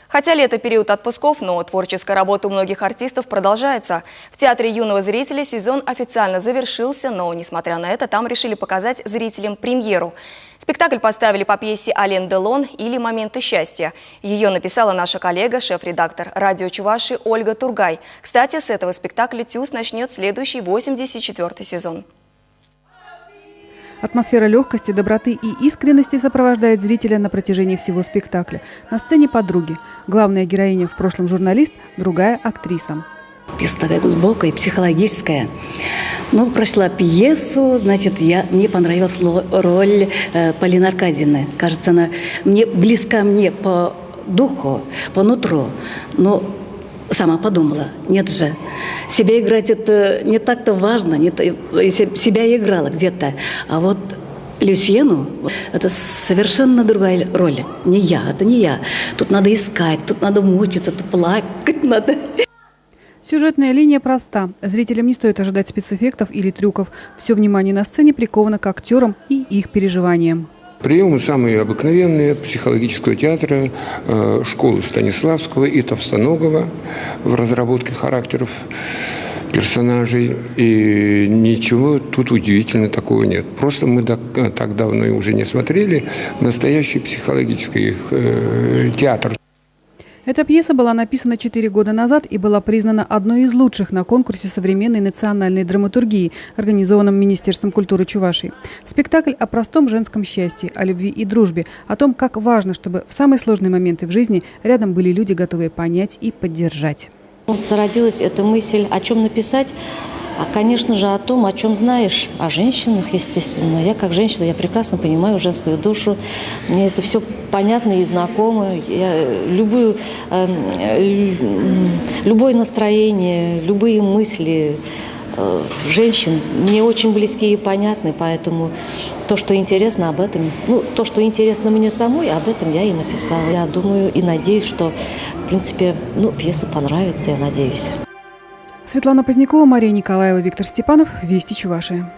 Хотя лето – период отпусков, но творческая работа у многих артистов продолжается. В Театре юного зрителя сезон официально завершился, но, несмотря на это, там решили показать зрителям премьеру. Спектакль поставили по пьесе Ален Делон или «Моменты счастья». Ее написала наша коллега, шеф-редактор «Радио Чуваши» Ольга Тургай. Кстати, с этого спектакля ТЮЗ начнет следующий 84-й сезон. Атмосфера легкости, доброты и искренности сопровождает зрителя на протяжении всего спектакля. На сцене подруги. Главная героиня в прошлом журналист, другая актриса. Пьеса такая глубокая, психологическая. Ну, прочла пьесу, значит, мне понравилась роль Полины Аркадьевны. Кажется, она близка мне по духу, по нутру. Но сама подумала, нет же, себя играть это не так-то важно, если себя я играла где-то. А вот Люсьену – это совершенно другая роль. Это не я. Тут надо искать, тут надо мучиться, тут плакать надо. Сюжетная линия проста. Зрителям не стоит ожидать спецэффектов или трюков. Все внимание на сцене приковано к актерам и их переживаниям. Приемы самые обыкновенные психологического театра, школы Станиславского и Товстоногова в разработке характеров персонажей. И ничего тут удивительного такого нет. Просто мы так давно уже не смотрели настоящий психологический театр. Эта пьеса была написана 4 года назад и была признана одной из лучших на конкурсе современной национальной драматургии, организованном Министерством культуры Чувашии. Спектакль о простом женском счастье, о любви и дружбе, о том, как важно, чтобы в самые сложные моменты в жизни рядом были люди, готовые понять и поддержать. Вот зародилась эта мысль, о чем написать. Конечно же, о том, о чем знаешь, о женщинах, естественно. Я как женщина, я прекрасно понимаю женскую душу. Мне это все понятно и знакомо. Любое настроение, любые мысли женщин мне очень близки и понятны. Поэтому то, что интересно об этом, то, что интересно мне самой, об этом я и написала. Я думаю и надеюсь, что, в принципе, пьеса понравится, я надеюсь. Светлана Позднякова, Мария Николаева, Виктор Степанов. Вести Чувашия.